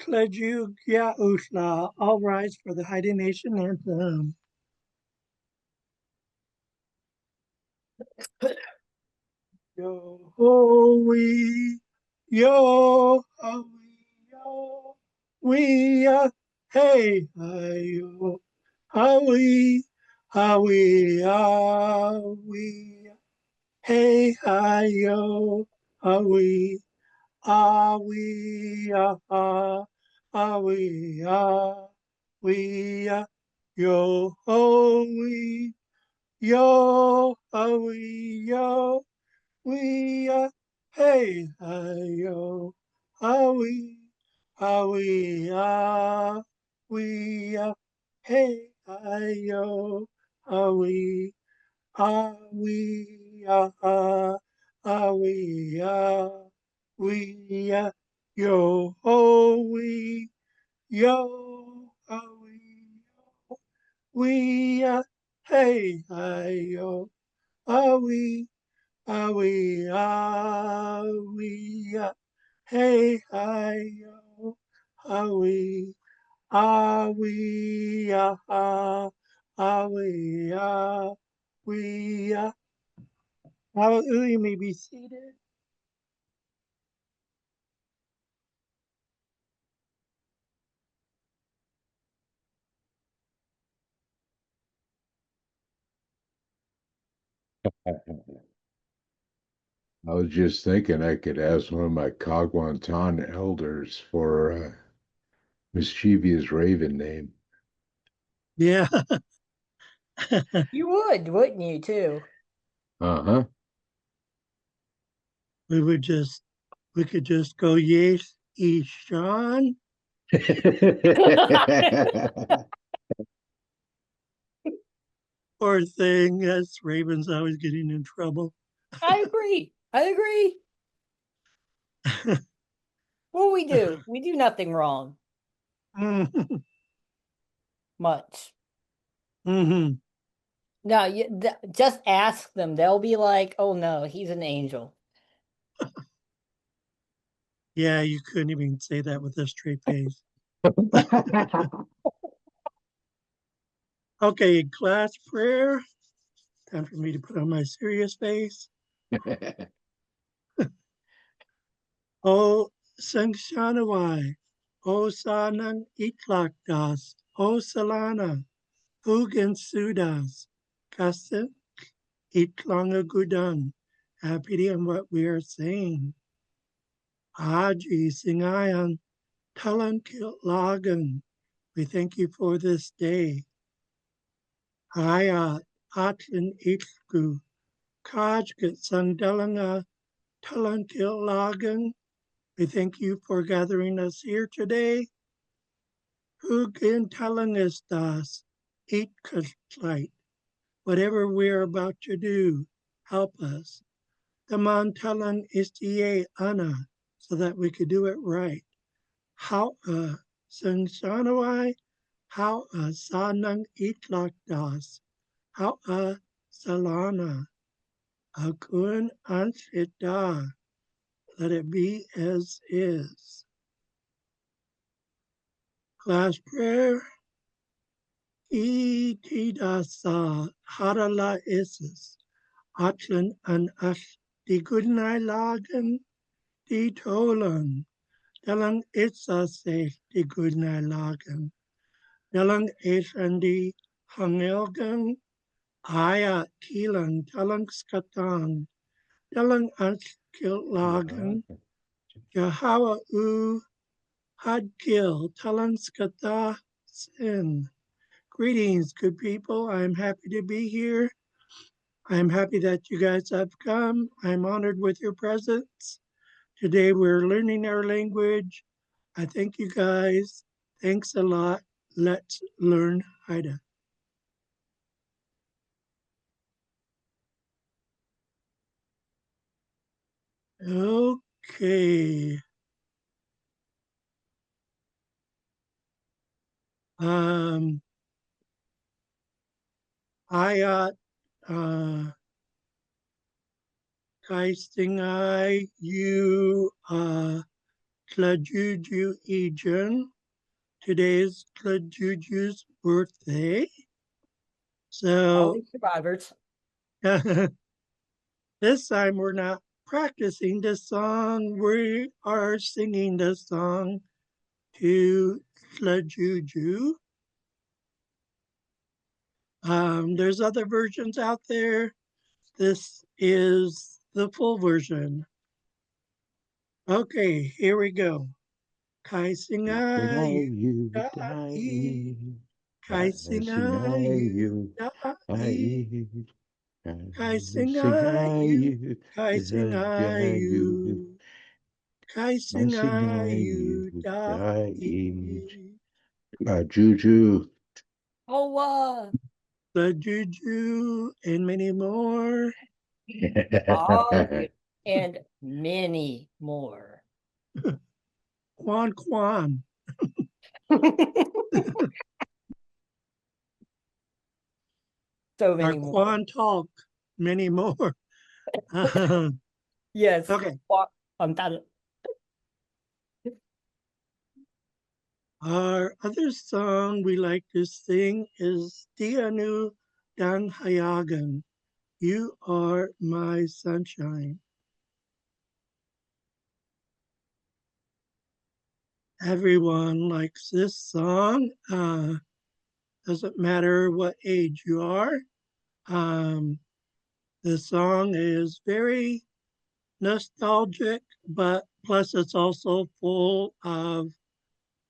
Kleju Gya Ushla, all rise for the Haida Nation anthem. Yo ho we, yo ho we, hey hi yo, we, hey hi yo, ah, we, yo ho we, yo yo. We hey yo we we hey yo we we we yo ho we hey yo we we, hey, hi, yo, we, we, hallelujah, you may be seated. I was just thinking I could ask one of my Kagwantan elders for a mischievous raven name. Yeah, You would, wouldn't you, too? Uh-huh. we could just go, yes, Ishan. Poor thing, yes, Raven's always getting in trouble. I agree. I agree. What we do? We do nothing wrong. Much. Mm-hmm. No, just ask them. They'll be like, "Oh no, he's an angel." Yeah, you couldn't even say that with a straight face. Okay, class prayer. Time for me to put on my serious face. O Sangshanawai, O Sanang Itlakdas, O Salana, Hugan Sudas, Kasik Itlanga Gudang. Happy in what we are saying. Haji Singayan, Talan Lagan. We thank you for this day. Hayat Atlin Itlgu, Kajgat Sangdalanga, Talan Lagan. We thank you for gathering us here today. Hugin telling us das, eat light. Whatever we're about to do, help us. The man telling istie ana, so that we could do it right. How sangsanawai, how sanang itlak das, how salana, akun ansita. Let it be as is. Class prayer. Itidasa harala isis. Atlan an ash di gudnai lagen di tolan. Dalang itsa se di gudnai lagen. Dalang di hangelgen. Aya kilan talang skatan. Dalang ash kil lagen. Yahawa u had kil talang skata sin. Greetings, good people. I'm happy to be here. I'm happy that you guys have come. I'm honored with your presence. Today we're learning our language. I thank you guys. Thanks a lot. Let's learn Haida. Okay. Um, I got Kai Sting I, you, Tlajuju Ejun. Today's Tlajuju's birthday. So Only survivors. this time we're not practicing the song. We are singing the song to Tlajuju. There's other versions out there. This is the full version. Okay, here we go. Kai sing I you da e. Kai sing I you da e. Kai sing I you. Kai sing I you. Kai sing I you da e. Juju. Oh, The juju and many more. oh, yeah. And many more. Quan Quan. So Our many more. Quan talk. Many more. Yes. Okay. I'm done. Our other song we like to sing is Dianu Dan Hayagan. You are my sunshine. Everyone likes this song. Doesn't matter what age you are. Um, the song is very nostalgic, but plus it's also full of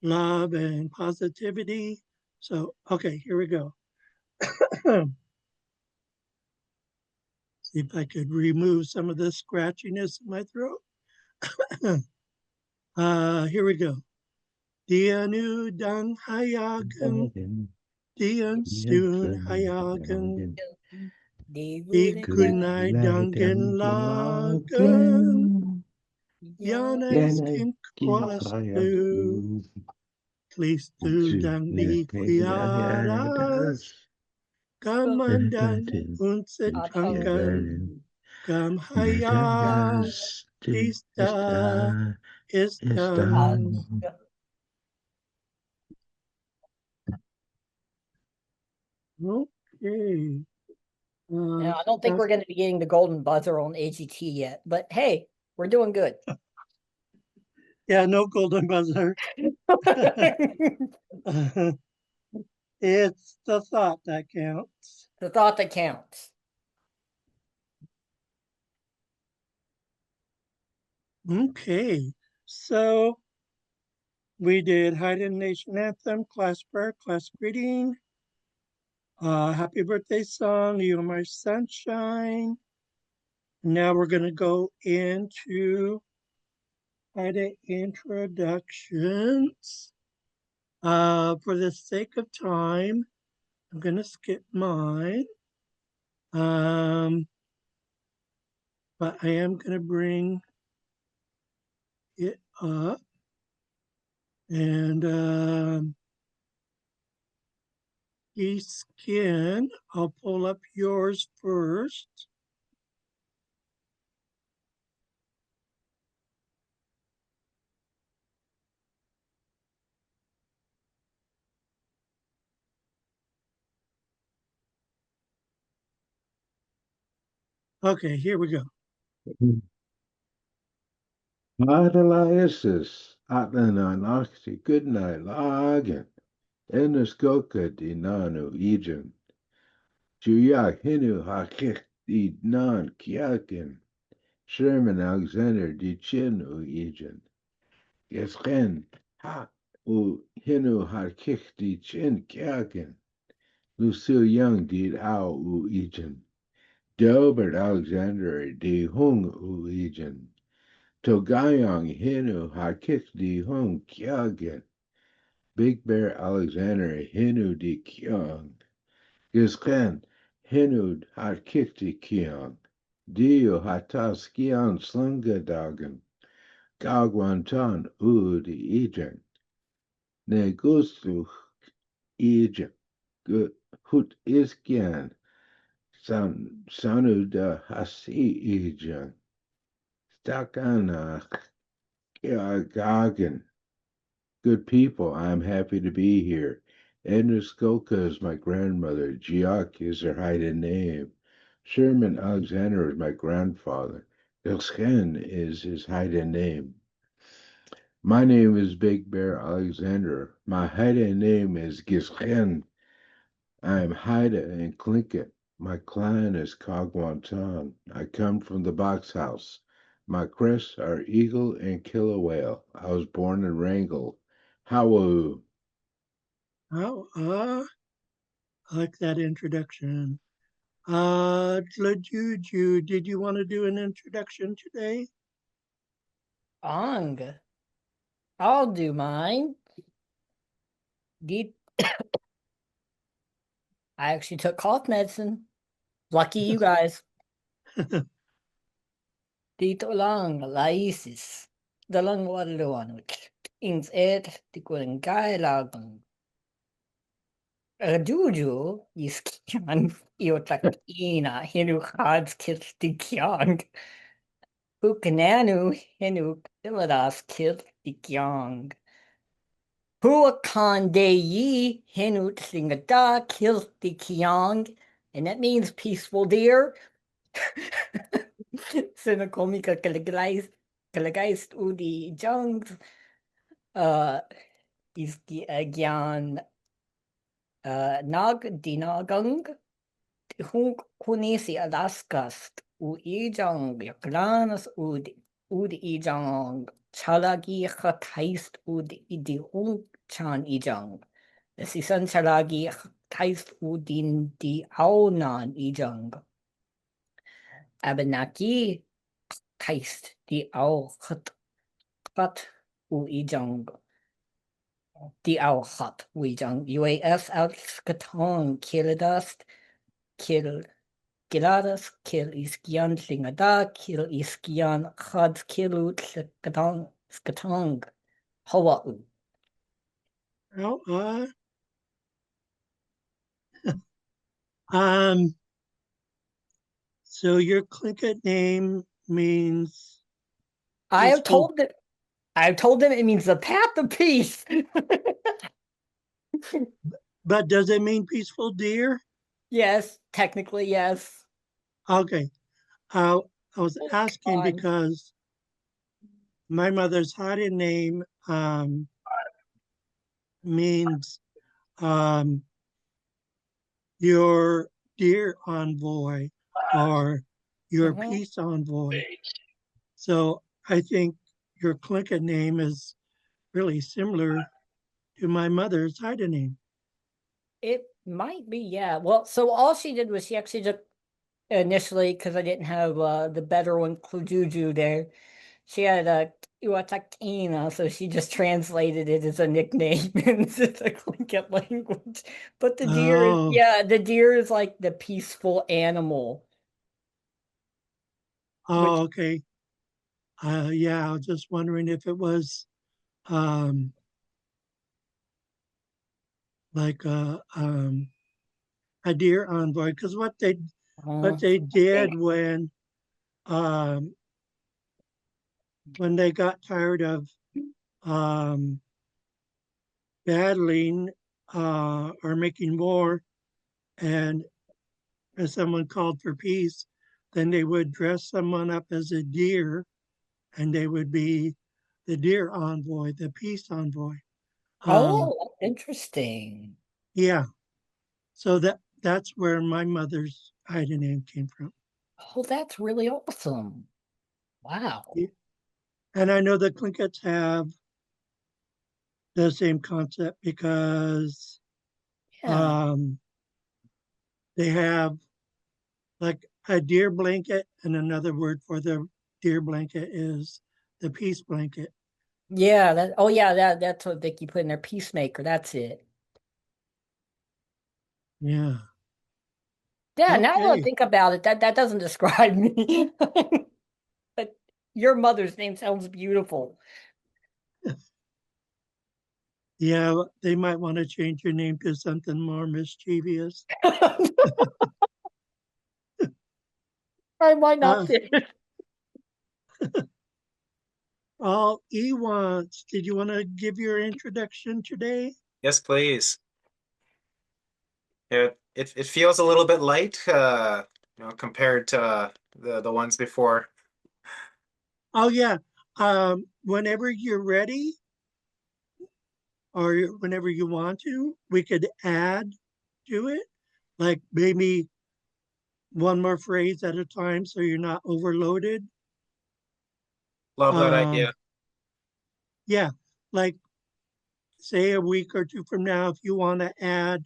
love and positivity. So, okay, here we go. See if I could remove some of the scratchiness in my throat. Here we go. Dianu dan hayagan, dian soon hayagan, They di wouldn't kunai dangan lagan, yanas kin kwas tu, klistu dan di kuyaras, kamandan unset at kankan, home. kam haya, tista, istan. Okay. Now, I don't think we're going to be getting the golden buzzer on AGT yet, but hey, we're doing good. Yeah, no golden buzzer. It's the thought that counts. The thought that counts. Okay, so we did Haida Nation Anthem, class prayer, class greeting, happy birthday song, You Are My Sunshine. Now we're going to go into Haida introductions. For the sake of time, I'm going to skip mine. But I am going to bring it up. And Skin, I'll pull up yours first. Okay, here we go. Adeliasis, Atlan Oxy, good night, Lagan, Eneskoka di Nanu, Egan, Juyak Hinu Hakik di Nan Kiakin, Sherman Alexander di Chinu, Egan, Yesken, Ha, U Hinu Hakik di Chin Kiakin, Lucille Young di Ao, U Egan, Delbert Alexander di Hung, U Egan, Togayong Hinu Hakik di Hung Kiagan, Big Bear Alexander Hinu di Kyong, Gizken Hinu Hakik di Kyong, Dio Hatas Kian Slungadagan, Gagwantan U di Ejang, Ne Gustu Ejang, Hut Iskian, Sanu da Hasi Ejang, Stakana Goggin. Good people, I'm happy to be here. Edna Skolka is my grandmother. Giak is her hidden name. Sherman Alexander is my grandfather. Ilschen is his hidden name. My name is Big Bear Alexander. My hidden name is Gischen. I am Haida and Clinket. My clan is Kagwantan. I come from the box house. My crests are eagle and killer whale. I was born in Wrangell. How? Oh, I like that introduction. Juju, did you want to do an introduction today? Ong. I'll do mine. I actually took cough medicine. Lucky you guys. Dito lang, laisis. Dalang walawan. Ings di ko lang kailangan. Juju, iskian, iotak ina, hinu Xaad Kil Class. Hukananu, hinu Xaad Kil Class. Huakan de yi, hinu Xaad Kil Class. And that means peaceful deer. Sinakomika kalagais udi jungs. Iski agyan nag dinagang. Kunisi Alaskast u ijang yaklanas ud ijang chalagi kaist ud idi chan ijang. Sisan chalagi kaist udin di aunan ijang. Abenaki kaist di au kat u ijang. Di au hat u ijang. UAS out skatong kilodust kil Geladas kil iskian lingada kil iskian Xaad Kilu skatong Hawa'u. Oh, um, so your Tlingit name means I have peaceful, told them it means the path of peace. but does it mean peaceful deer? Yes, technically, yes. Okay. I was Oh, asking God. because my mother's hidden name means your dear envoy or your Mhm. peace envoy. So I think your Tlingit name is really similar to my mother's hidden name. It might be, yeah. Well, so all she did was she actually took initially, because I didn't have the better one, Klujuju there. She had a Iwatakina, so she just translated it as a nickname into the Tlingit language. But the deer is, Oh, yeah, the deer is like the peaceful animal, which, okay. Yeah, I was just wondering if it was um, like a deer envoy, because what uh, they did um, when they got tired of um, battling or making war, and if someone called for peace, then they would dress someone up as a deer, and they would be the deer envoy, the peace envoy. Um, oh, interesting. yeah, so that's where my mother's Haida name came from. Oh, that's really awesome. Wow. Yeah. And I know the Clinkets have the same concept because Yeah. um, they have like a deer blanket, and another word for the deer blanket is the peace blanket. Yeah, that's what they keep putting their peacemaker. That's it. Yeah. Yeah, now that I Okay. think about it, that doesn't describe me. But your mother's name sounds beautiful. Yeah, they might want to change your name to something more mischievous. I might not Uh, fit. all Ewans. Did you want to give your introduction today? Yes, please. It feels a little bit light, compared to the ones before. Oh yeah. Whenever you're ready or whenever you want to, we could add to it, like maybe one more phrase at a time so you're not overloaded. Love that Um, idea. yeah, like say a week or two from now, if you want to add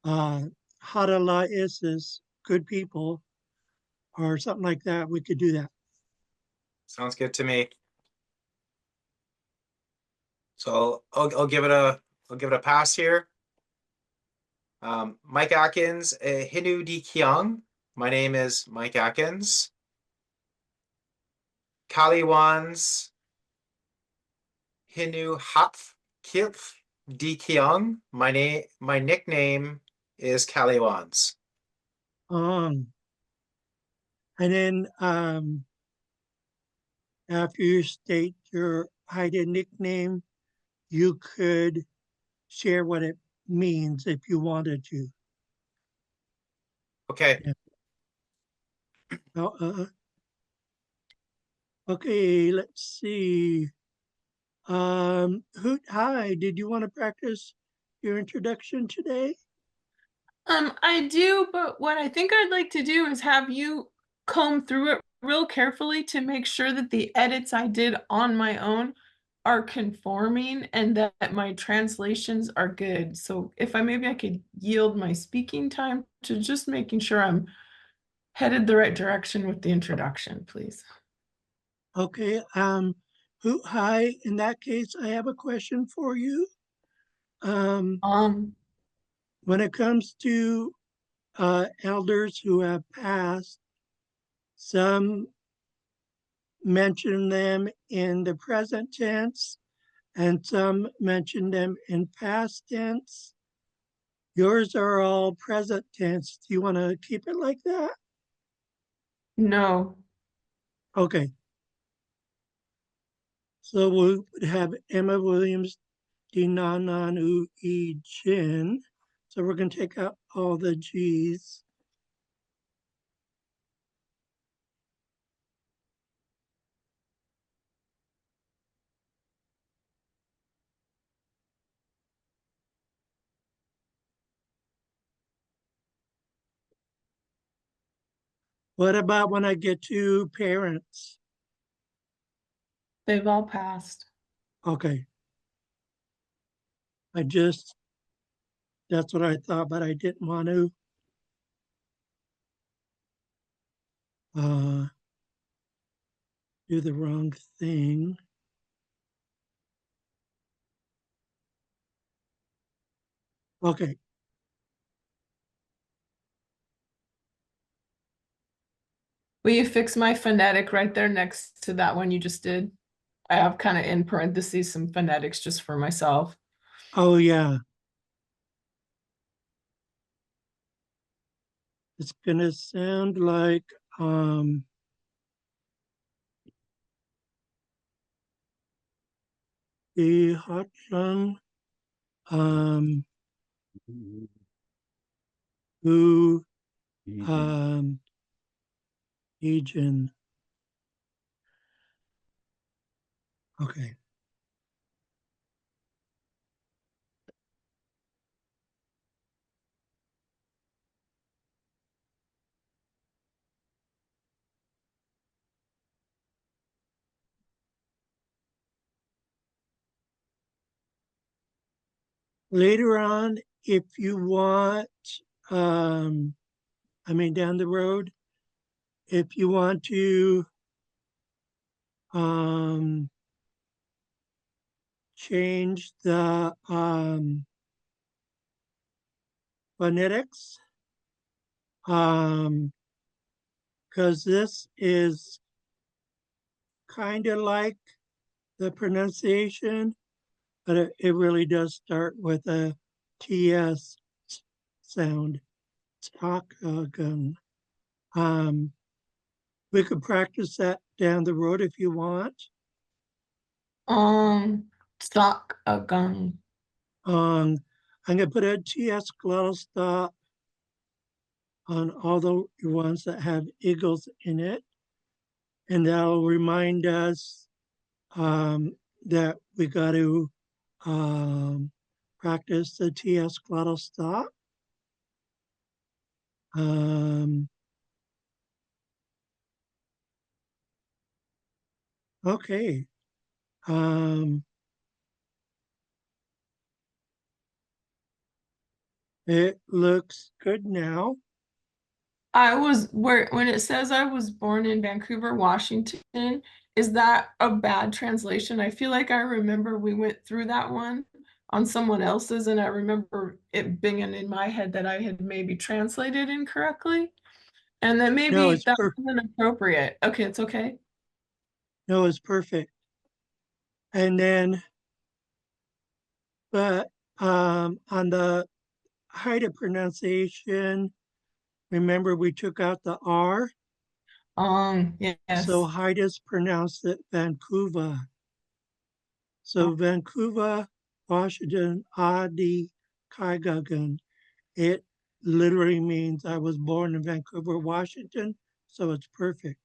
Hadala Isis, good people, or something like that, we could do that. Sounds good to me. So I'll give it a pass here. Mike Atkins, Hinu Di Kiang. My name is Mike Atkins. Kaliwans, Hinu Hap Kil Di Kiang. My nickname is Kaliwans. Um, and then after you state your Haida nickname, you could share what it means if you wanted to. Okay. Yeah. Okay, let's see. Hi, did you want to practice your introduction today? I do, but what I think I'd like to do is have you comb through it real carefully to make sure that the edits I did on my own are conforming and that my translations are good. So if I could yield my speaking time to just making sure I'm headed the right direction with the introduction, please. Okay, hi, in that case, I have a question for you. Um, When it comes to elders who have passed, some mention them in the present tense and some mention them in past tense. Yours are all present tense. Do you want to keep it like that? no. Okay. So we would have Emma Williams, Dinananu E. Jin. So we're going to take out all the G's. What about when I get to parents? They've all passed. Okay. That's what I thought, but I didn't want to uh, do the wrong thing. Okay. Will you fix my phonetic right there next to that one you just did? I have kind of in parentheses some phonetics just for myself. Oh, yeah. It's going to sound like the Hotlan who Ejin. Okay. Later on, if you want, down the road, if you want to change the phonetics, because this is kind of like the pronunciation, but it really does start with a TS sound. Takagun. We could practice that down the road if you want. Sock a gung. I'm going to put a TS glottal stop on all the ones that have eagles in it. And that'll remind us that we got to practice the TS glottal stop. Okay. It looks good now. When it says I was born in Vancouver, Washington, is that a bad translation? I feel like I remember we went through that one on someone else's, and I remember it being in my head that I had maybe translated incorrectly, and that No, maybe it's that wasn't appropriate. Okay, it's okay. no, it's perfect. And then, but on the Haida pronunciation, remember we took out the R, so Yes. Haida's pronounced it Vancouver. So Vancouver, Washington, Adi Kaigagan. It literally means I was born in Vancouver, Washington, so it's perfect.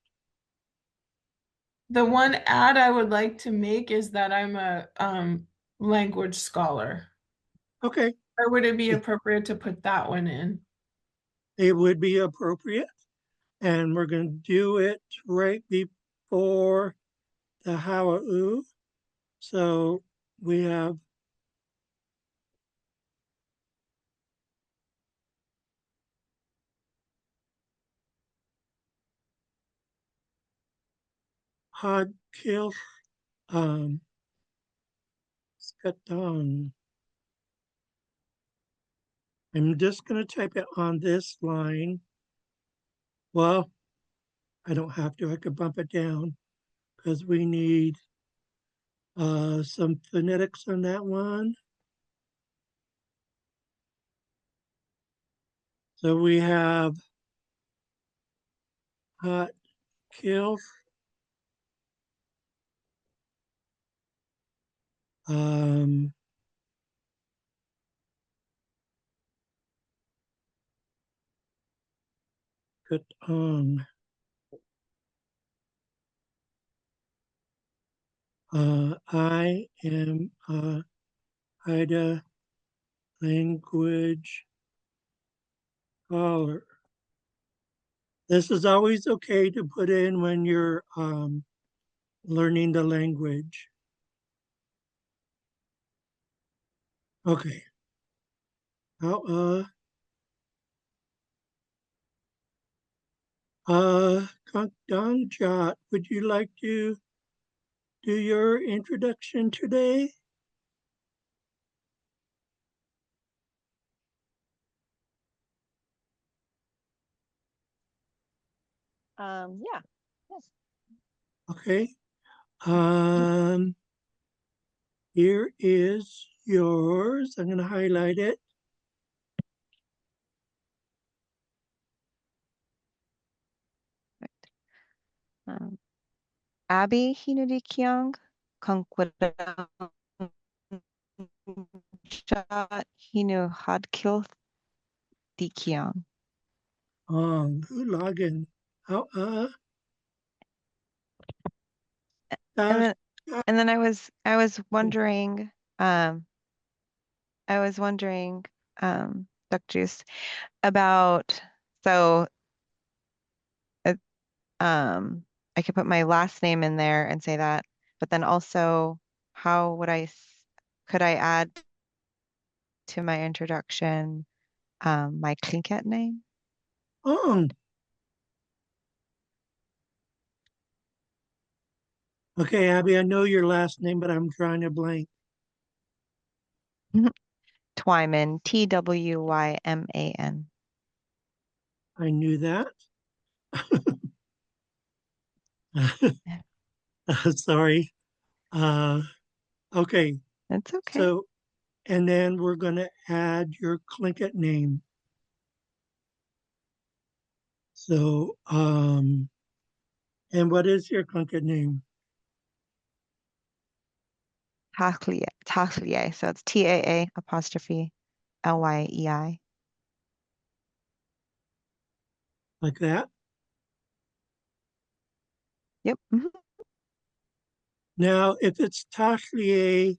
The one add I would like to make is that I'm a language scholar. Okay, Or would it be appropriate to put that one in? it would be appropriate. And we're going to do it right before the Hawa'u. So we have Xaad Kil Skatong. I'm just going to type it on this line. Well, I don't have to. I could bump it down because we need some phonetics on that one. So we have Xaad Kil. Um, Katong. I am a Haida language scholar. This is always okay to put in when you're learning the language. Okay. Now, Jot, would you like to do your introduction today? Yeah. Yes. Okay. Um, Here is yours. I'm going to highlight it. Um, Abby Hinudi Kyung, Konkwada Shot Hinu Hadkil Kyung. Hulagan. How, And then uh, and then I was wondering, Dr. Juice, about so it, I could put my last name in there and say that, but then also how would could I add to my introduction my Tlingit name? oh, okay, Abby, I know your last name, but I'm trying to blank. Twyman, Twyman. I knew that. Sorry. Uh, okay, That's okay. so, and then we're going to add your Tlingit name. So, and what is your Tlingit name? Tahlye. So it's TAA apostrophe LYEI. Like that. Yep. Now, if it's Tashlier,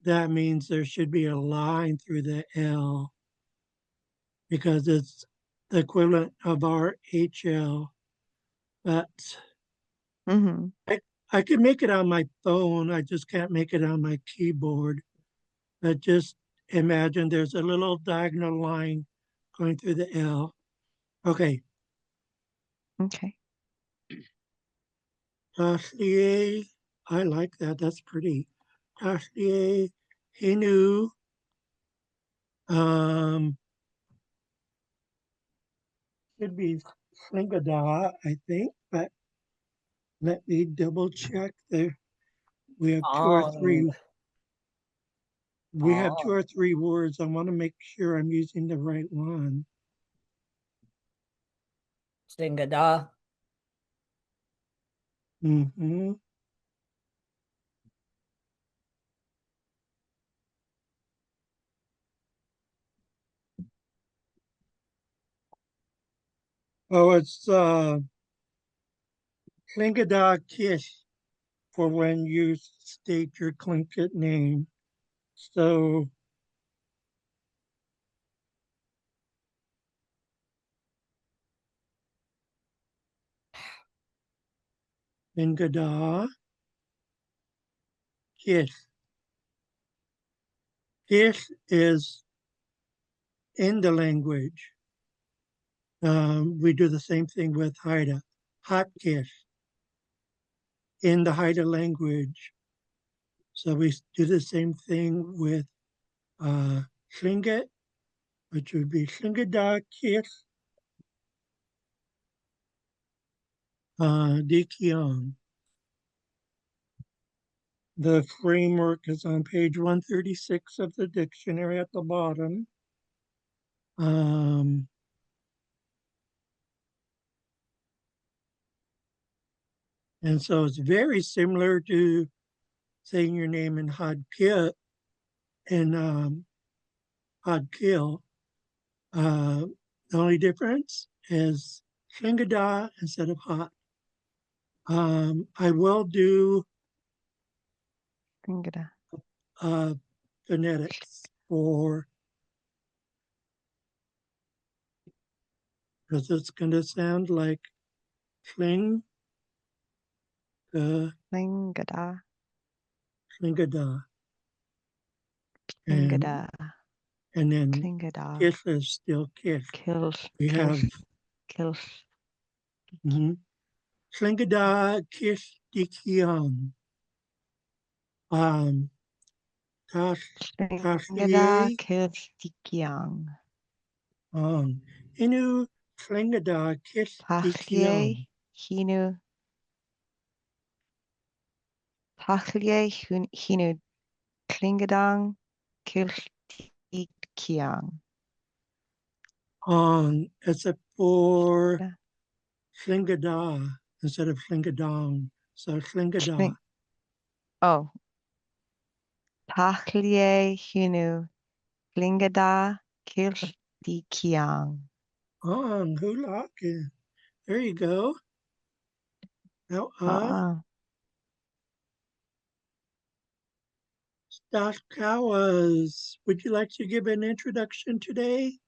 that means there should be a line through the L because it's the equivalent of our HL. But Mm-hmm. I can make it on my phone. I just can't make it on my keyboard. But just imagine there's a little diagonal line going through the L. Okay. Okay. Tashlier, I like that. That's pretty. Tashlier, Hinu, um, should be Slingadah, I think, but let me double check there. We have two or three. We have two or three words. I want to make sure I'm using the right one. Singada. Mm-hmm. Oh, it's Klingadah Kish for when you state your Tlingit name. So Klingadah Kish. Kish is in the language. We do the same thing with Haida. Hot Kish in the Haida language. So we do the same thing with Tlingit, which would be Tlingadah Kish Dikion. The framework is on page 136 of the dictionary at the bottom. And so it's very similar to saying your name in Hadkil and Hadkil. The only difference is Shingada instead of hot. I will do Singada. phonetics for, because it's going to sound like Shling, Singada. Shingada. Singada. And then Singada. Kish is still Kish. Kills. We have Kills. Slingada Kish Dikion. Singada. Tashlier Kills. Dikyang. Inu Slingada Kish Tachlie. Dikion. Hinu. Tachlie. Hinu. Klingadang. Kills. Dikyang. Except for Slingada instead of Slingadong. So Slingada. Oh. Tachlie. Hinu. Klingada. Kills. Dikyang. Hulak. There you go. Now, Dr. Cowas, would you like to give an introduction today?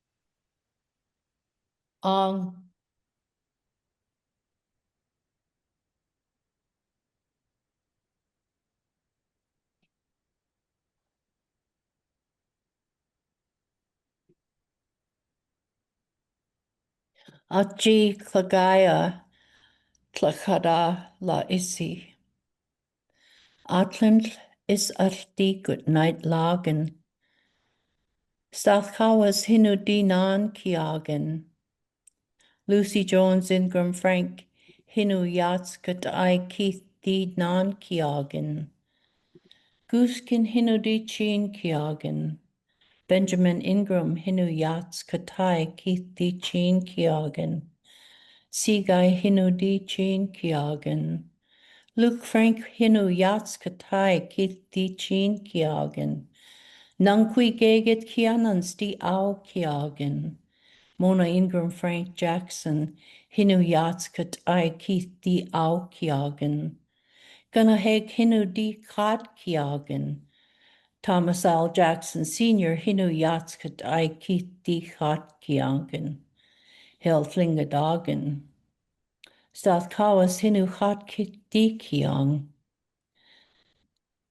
Achi Klagaya Tlachada La Isi. Atlimt is Arti good night lagen. Stathkawas Hinu Dinan Kiagen. Lucy Jones Ingram Frank Hinu Yats Katai Keith Deed Nan Kiagen. Gooskin Hinu Di Chin Kiagen. Benjamin Ingram Hinu Yats Katai Keith Di Chin Kiagen. Sigai Hinu Di Chin Kiagen. Luke Frank hinu yats katai kit di chin kiagan. Nang kui geget kianans di au kiagan. Mona Ingram Frank Jackson hinu yats katai kit di au kiagan. Gonna heg hinu di kat kiagan. Thomas L. Jackson Sr. hinu yats katai kit di kat kiagan. Hel Flingadagan. Stath kawas hinu kat kit di kiang.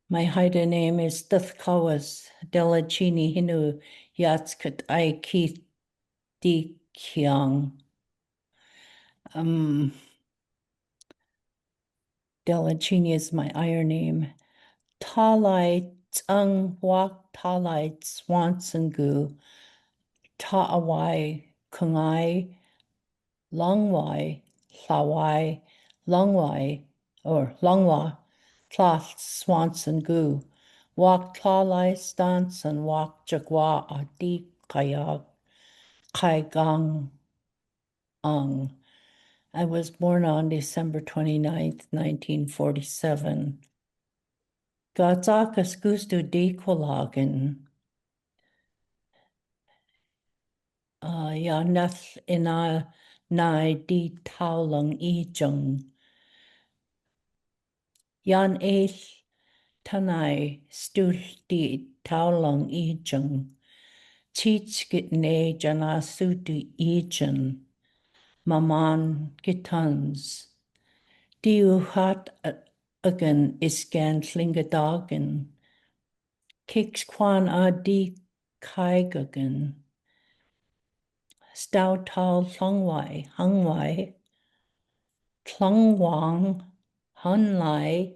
My Haida name is Duthkawas Delachini Hinu Yatskat I Keith Di Kyang. Delachini is my Iron name. Talai Tsung Wak Talai Swanson Gu Ta'awai Kungai Longwai Lawai Longwai or Longwa Tlath Swanson Gu. Wak Tlalai Stance and Wak Jagwa Adi Kayak Kai Gang Ang. I was born on December 29th, 1947. Gatsakas Gustu Dekolagen. Ya Nath Ina Nai Di Taulang I Jung. Yan Eith Tanai Stul Di Taulang I Jung. Teach get ne jana sutu ejan. Maman gitans. Diu hat again iskan flingadagen. Kicks kwan a di kaigagen. Stau tal hungwai, tlungwang, hunlai,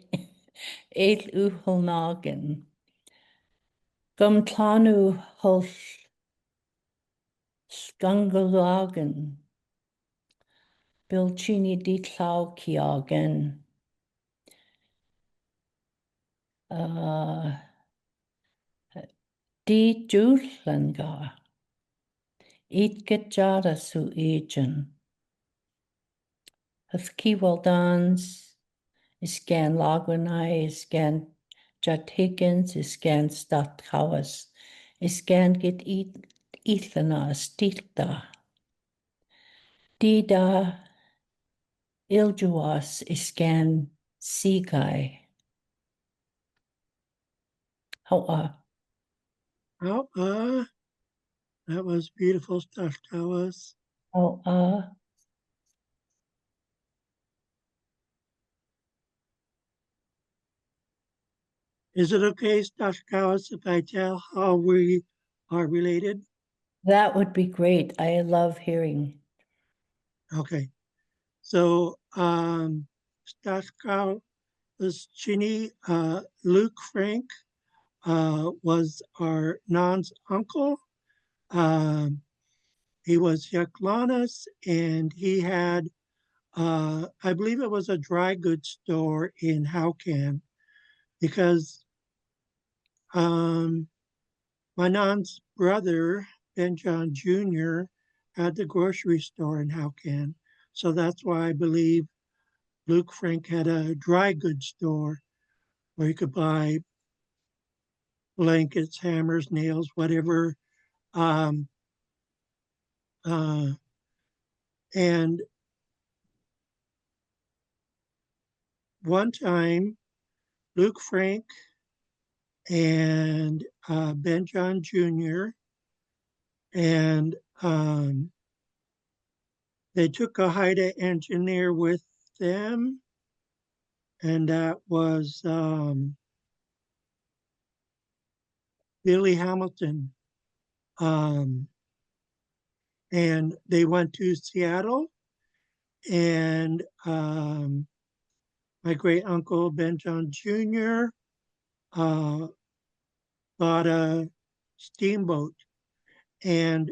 eight uhalnagen. Gum tlanu hul skungalagen. Bilchini di tlau kiagen. Di julanga. Eat get jada su ejan. Of kiwaldans. Iscan lagunai, iscan jat higgins, iscan stat kawas. Iscan get ethana stilta. Dida iljuas iscan sigai. How That was beautiful stuff, Tawas. Is it okay, Stashkawas, if I tell how we are related? that would be great. I love hearing. Okay. So, Stashkawas Chini, Luke Frank was our non's uncle. He was Yaklanas, and he had, I believe it was a dry goods store in Haukan, because my non's brother, Ben John Jr., had the grocery store in Haukan. So that's why I believe Luke Frank had a dry goods store where you could buy blankets, hammers, nails, whatever. Um, and one time, Luke Frank and Ben John Jr. and they took a Haida engineer with them, and that was Billy Hamilton. And they went to Seattle, and my great uncle Ben John Jr. Bought a steamboat, and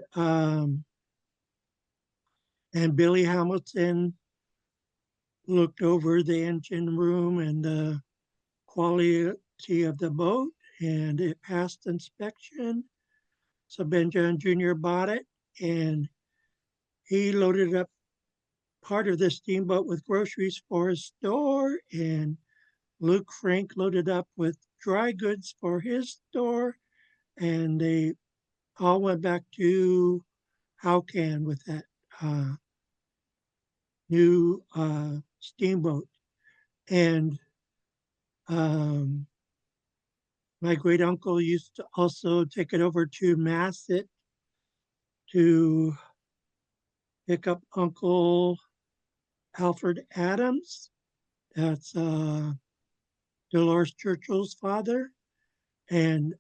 Billy Hamilton looked over the engine room and the quality of the boat, and it passed inspection. So Ben John Jr. bought it, and he loaded up part of the steamboat with groceries for his store, and Luke Frank loaded up with dry goods for his store, and they all went back to Howcan with that new steamboat. And my great uncle used to also take it over to Masset to pick up Uncle Alfred Adams. That's Dolores Churchill's father, and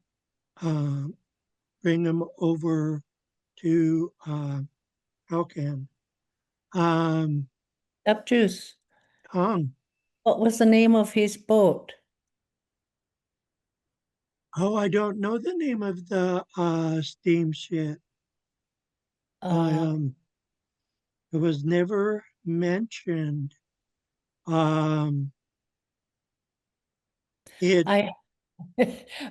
bring him over to Alcan. Up juice. Hong. What was the name of his boat? Oh, I don't know the name of the steamship. It was never mentioned. It I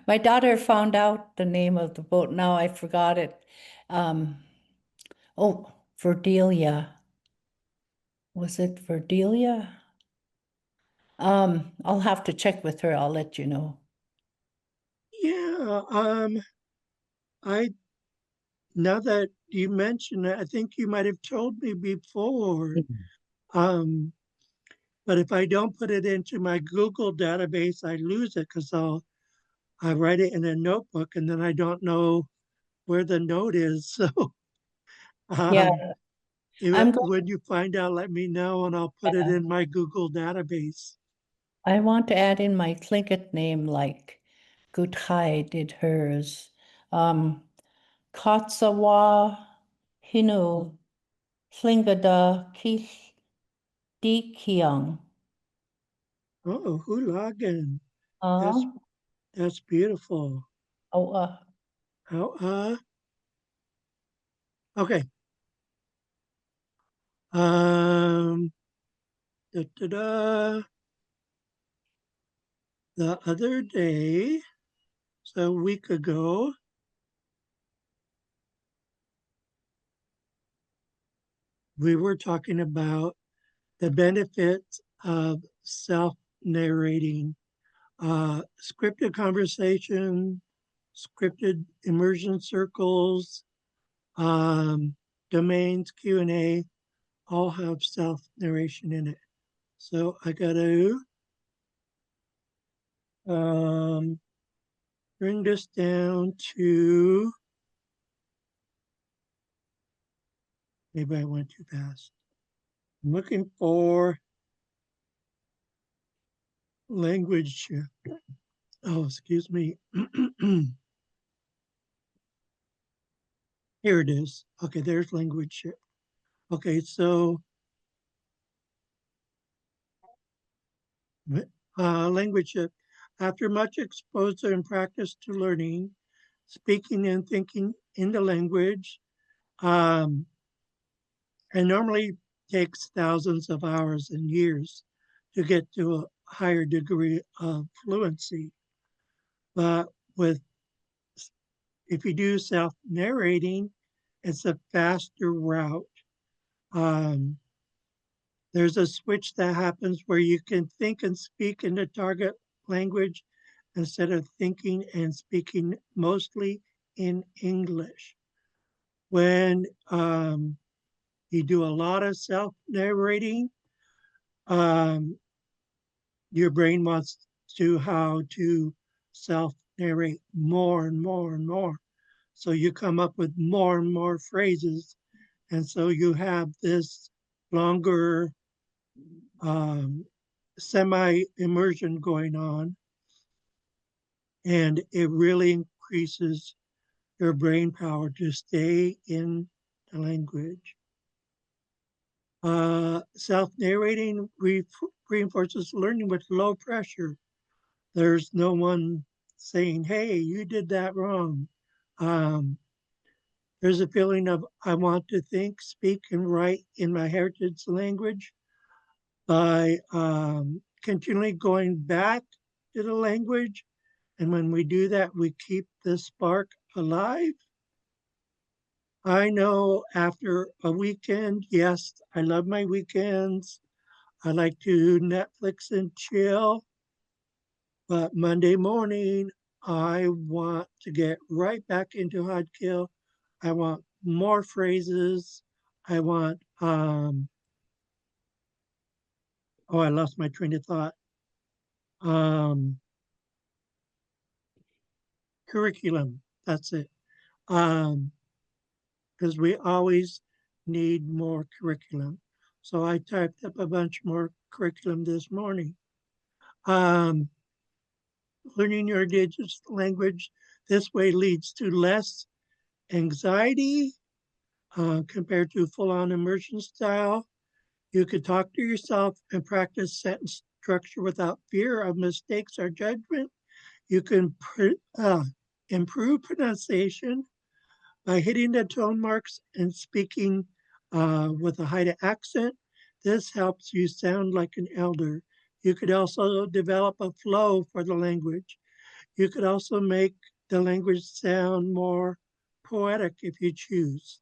my daughter found out the name of the boat. Now I forgot it. Oh, Verdelia. Was it Verdelia? I'll have to check with her. I'll let you know. yeah. I Now that you mention it, I think you might have told me before. Um, but if I don't put it into my Google database, I lose it because I write it in a notebook and then I don't know where the note is. So Yeah, I'm going. when you find out, let me know and I'll put it in my Google database. I want to add in my Tlingit name like Guthai did hers. Katsawa Hinu Tlingada Kith Dikyang. Oh, Hulagan. That's Uh, that's beautiful. oh, Oh, okay. Da, da, da. The other day, so a week ago, we were talking about the benefits of self-narrating, scripted conversation, scripted immersion circles, domains, Q&A, all have self-narration in it. So I got to bring this down to, maybe I went too fast. I'm looking for language. Oh, excuse me. Here it is. Okay, there's language shift. Okay, so language shift. After much exposure and practice to learning, speaking and thinking in the language, it normally takes thousands of hours and years to get to a higher degree of fluency. But with if you do self-narrating, it's a faster route. Um, there's a switch that happens where you can think and speak in the target language instead of thinking and speaking mostly in English. When you do a lot of self-narrating, um, your brain wants to how to self-narrate more and more and more. So you come up with more and more phrases. And so you have this longer semi-immersion going on, and it really increases your brain power to stay in the language. Self-narrating reinforces learning with low pressure. There's no one saying, hey, you did that wrong. There's a feeling of I want to think, speak, and write in my heritage language by continually going back to the language. And when we do that, we keep the spark alive. I know after a weekend, yes, I love my weekends. I like to Netflix and chill. But Monday morning, I want to get right back into Xaad Kil. I want more phrases. I want, oh, I lost my train of thought. Um, Curriculum, that's it. Because we always need more curriculum. So I typed up a bunch more curriculum this morning. Um, Learning your indigenous language this way leads to less anxiety compared to full-on immersion style. You could talk to yourself and practice sentence structure without fear of mistakes or judgment. You can improve pronunciation by hitting the tone marks and speaking with a Haida accent. This helps you sound like an elder. You could also develop a flow for the language. You could also make the language sound more poetic if you choose.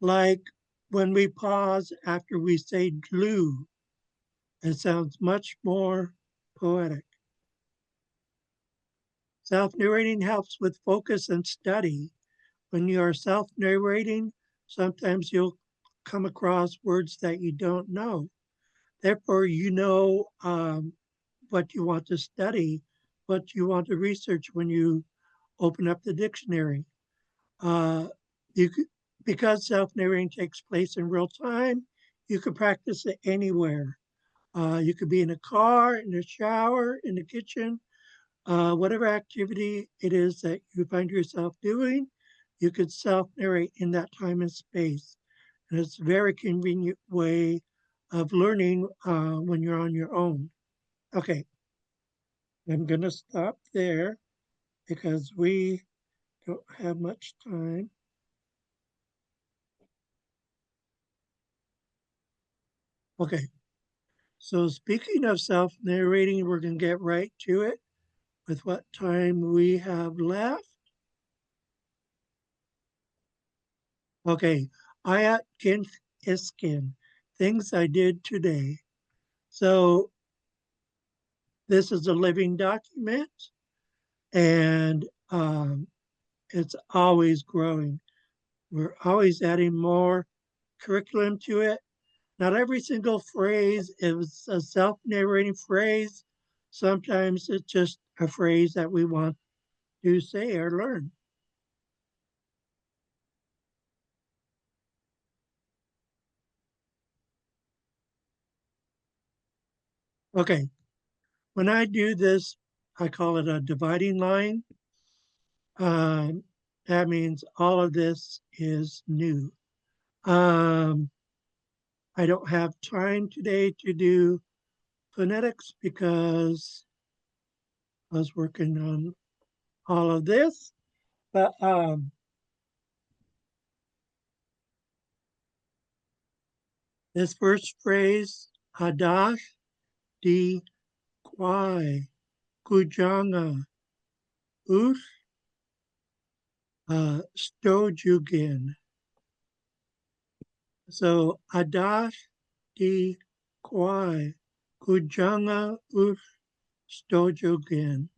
Like when we pause after we say glue, it sounds much more poetic. Self-narrating helps with focus and study. When you are self-narrating, sometimes you'll come across words that you don't know. Therefore, you know what you want to study, what you want to research when you open up the dictionary. Uh, you could, because self-narrating takes place in real time, you could practice it anywhere. You could be in a car, in a shower, in the kitchen, whatever activity it is that you find yourself doing, you could self-narrate in that time and space. And it's a very convenient way of learning when you're on your own. Okay, I'm going to stop there because we don't have much time. Okay, so speaking of self-narrating, we're going to get right to it with what time we have left. Okay, Ayat Kin Iskin, things I did today. So this is a living document and it's always growing. We're always adding more curriculum to it. Not every single phrase is a self-narrating phrase. Sometimes it's just a phrase that we want to say or learn. Okay, when I do this, I call it a dividing line. That means all of this is new. I don't have time today to do phonetics because I was working on all of this, but this first phrase, Hadash di Kwai, Kujanga, Us, Stojugin. So Hadash di Kwai, Kujanga, Us, Stojugin.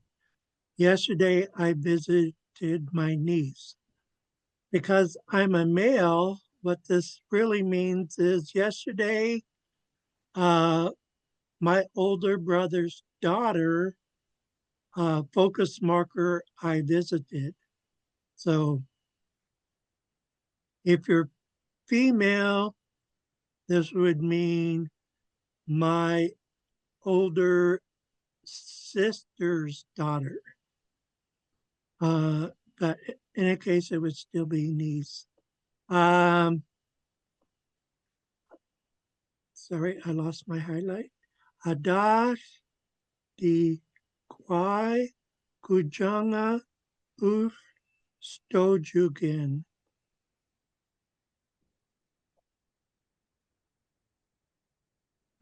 Yesterday I visited my niece. Because I'm a male, what this really means is yesterday, uh, my older brother's daughter, focus marker I visited. So if you're female, this would mean my older sister's daughter. But in any case, it would still be niece. Sorry, I lost my highlight. Adash di Kwai Kujanga Uf Stojugin.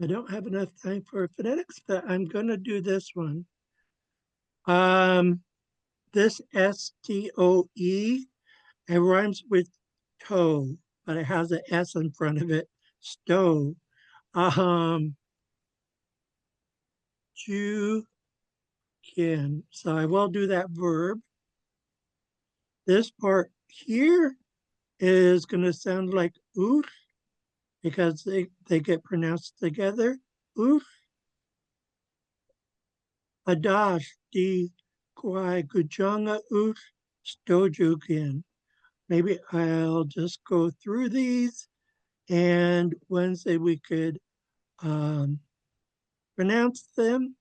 I don't have enough time for phonetics, but I'm going to do this one. This STOE, it rhymes with toe, but it has an S in front of it. Stow. You can. So I will do that verb. This part here is going to sound like oof because they get pronounced together. Oof. Adash di kwai kujanga oof stojukin. Maybe I'll just go through these, and Wednesday we could pronounce them.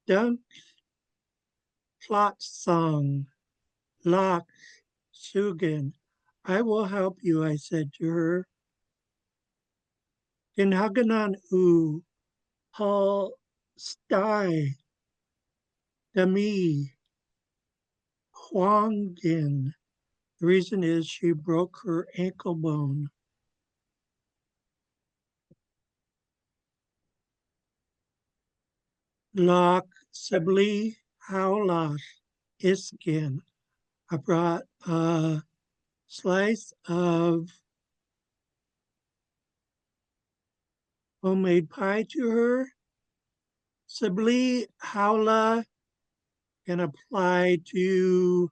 Dunk plot song. Lock Sugan. I will help you, I said to her. Kinhaganan u hal sty dami Huangin. The reason is she broke her ankle bone. Lock Sibli Howlash Iskin. I brought a slice of homemade pie to her. Sibli Howla can apply to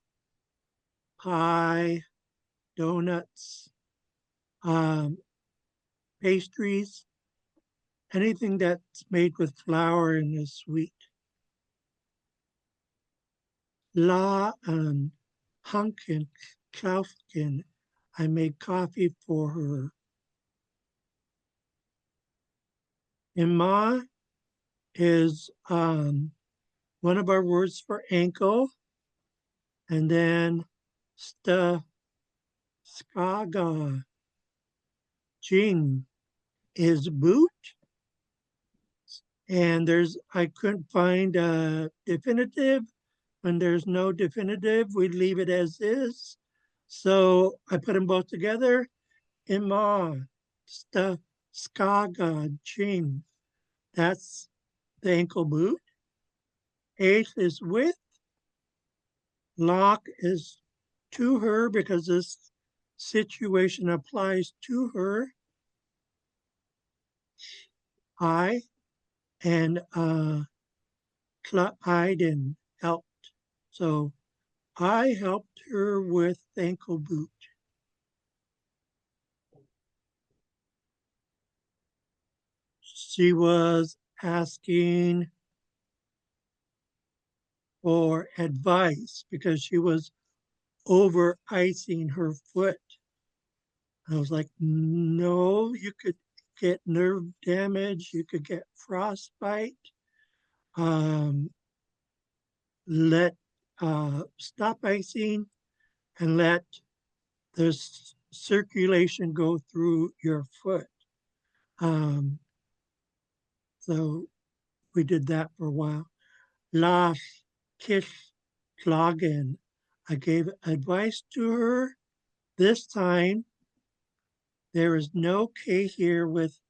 pie, donuts, pastries, anything that's made with flour and is sweet. La and Hunkin, Klaufkin, I made coffee for her. Ima is one of our words for ankle, and then skaga, jing is boot, and I couldn't find a definitive. When there's no definitive, we leave it as is. So I put them both together. Ima, skaga, jing. That's the ankle boot. Eighth is with. Lock is to her because this situation applies to her. I and Aiden helped. So I helped her with ankle boot. She was asking for advice because she was over icing her foot. I was like, no, you could get nerve damage, you could get frostbite. Let stop icing and let the circulation go through your foot. So we did that for a while. Las Kish Klagen. I gave advice to her. This time, there is no K here with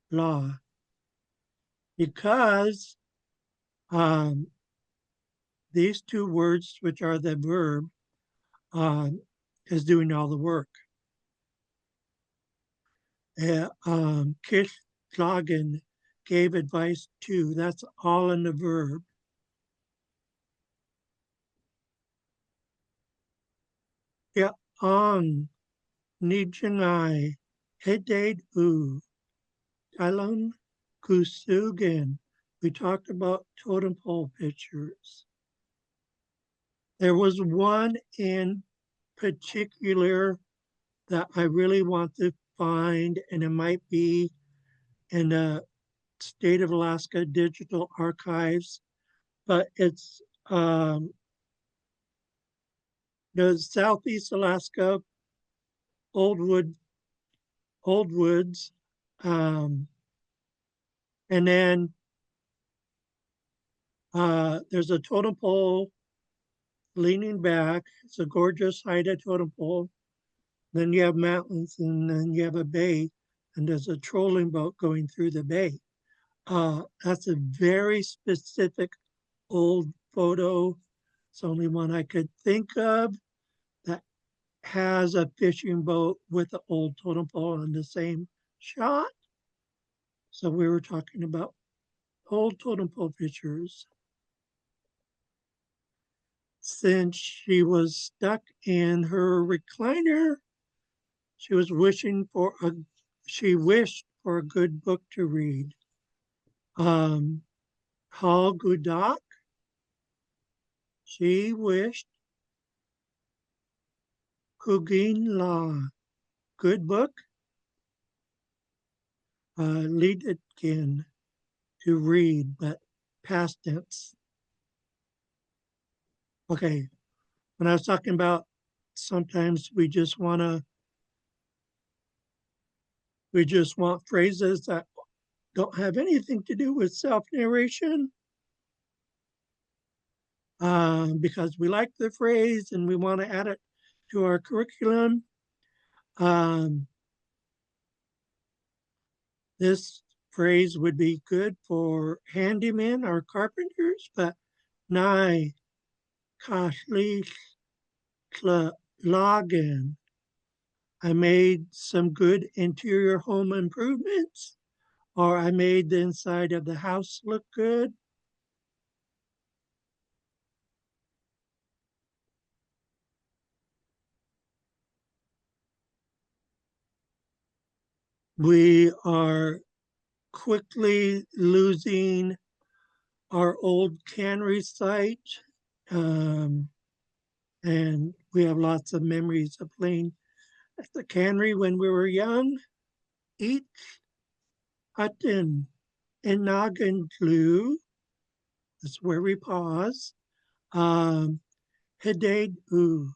law because these two words, which are the verb, is doing all the work. Kish Klagen gave advice to. That's all in the verb. Yeah, on Nijanai Hedade U Talon Kusugan. We talked about totem pole pictures. There was one in particular that I really want to find, and it might be in the State of Alaska Digital Archives, but it's the Southeast Alaska Old Woods, and then there's a totem pole leaning back. It's a gorgeous heighted totem pole. Then you have mountains, and then you have a bay, and there's a trolling boat going through the bay. That's a very specific old photo. It's the only one I could think of that has a fishing boat with an old totem pole in the same shot. So we were talking about old totem pole pictures. Since she was stuck in her recliner, she wished for a good book to read. Hal Gudak, she wished Hugin La, good book, Liedetkin, to read, but past tense. Okay, when I was talking about sometimes we just want phrases that don't have anything to do with self-narration, because we like the phrase and we want to add it to our curriculum. This phrase would be good for handymen or carpenters, but nai kashlich lagen. I made some good interior home improvements, or I made the inside of the house look good. We are quickly losing our old cannery site, and we have lots of memories of playing at the cannery when we were young. Each hutton in Nagantlu, that's where we pause. Hedade u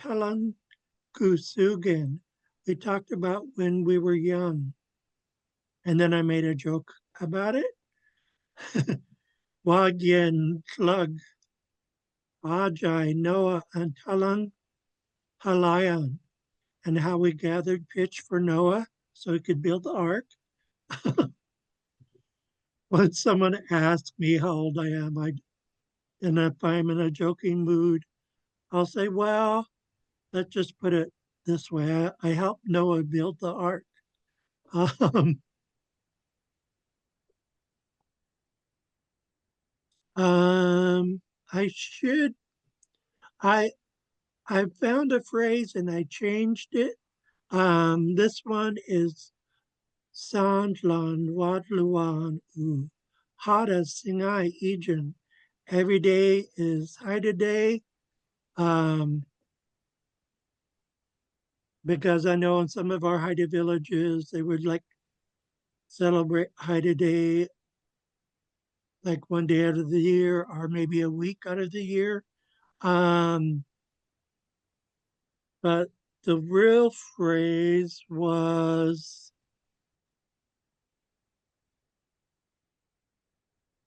talan kusugen. We talked about when we were young. And then I made a joke about it. Wagyen Klug, Ajai, Noah, and Talang Halayan, and how we gathered pitch for Noah so he could build the ark. When someone asks me how old I am, and if I'm in a joking mood, I'll say, well, let's just put it this way. I helped Noah build the ark. Um, I should, I found a phrase and I changed it. This one is Sandlan Wadluan U. Hada Singai Ejan. Every day is Haida Day. Because I know in some of our Haida villages, they would like celebrate Haida Day like one day out of the year or maybe a week out of the year. But the real phrase was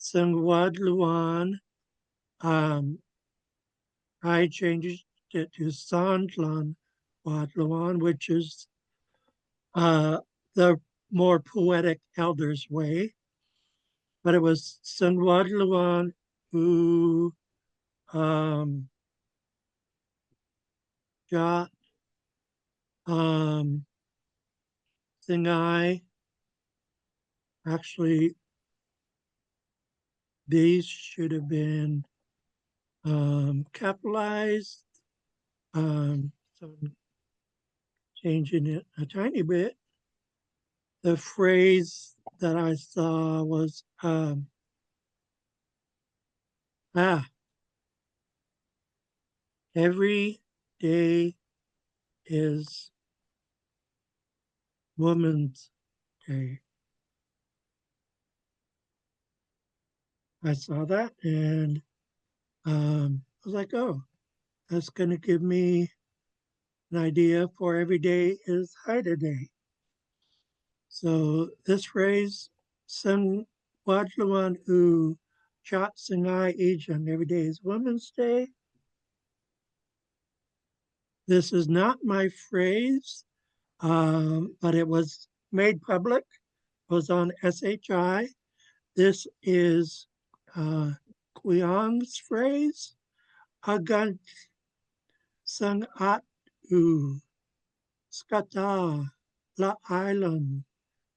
Sangwad Luan. I changed it to Sandlan Wad Luan, which is the more poetic elders way. But it was Sangwad Luan who got Singai. Actually, these should have been capitalized. So I'm changing it a tiny bit. The phrase that I saw was every day is Woman's Day. I saw that and I was like, oh, that's going to give me an idea for every day is Haida Day. So this phrase, Sun Wadluan U Chat Singai Ejan, every day is Women's Day. This is not my phrase, but it was made public, was on SHI. This is Kuyang's phrase, Agant Sang At Da'u, Skata, La Island.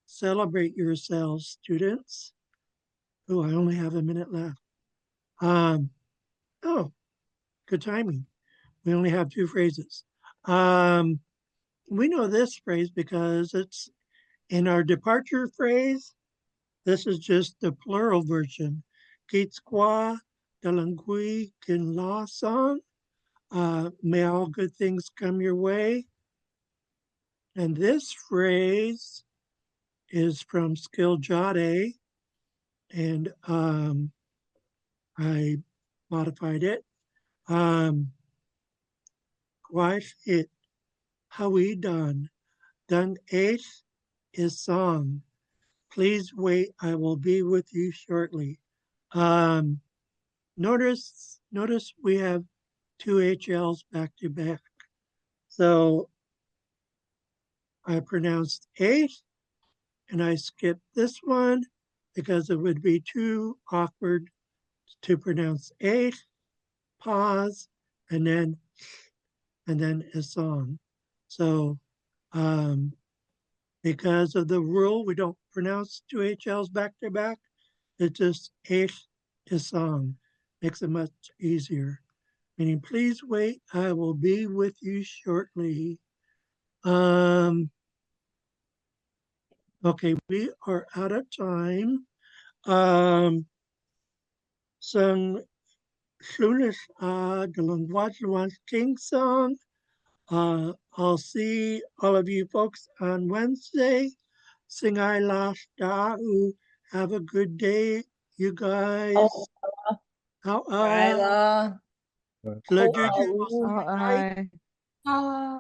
Celebrate yourselves, students. Oh, I only have a minute left. Oh, good timing. We only have 2 phrases. We know this phrase because it's in our departure phrase. This is just the plural version. Kitskwa dalangui kin la song. May all good things come your way. And this phrase is from Skill Jade, and I modified it. Quite it. How we done? Done eighth is song. Please wait, I will be with you shortly. Notice we have 2 HLs back to back. So I pronounced eighth and I skipped this one because it would be too awkward to pronounce eighth, pause, and then a song. So because of the rule, we don't pronounce 2 HLs back to back. It's just eighth is song. Makes it much easier. Meaning, please wait, I will be with you shortly. Okay, we are out of time. Some Soonish Galangwajwan King song. I'll see all of you folks on Wednesday. Sing I Lash Da'u. Have a good day, you guys. Kyla. Lajuju Oh, Masai. I.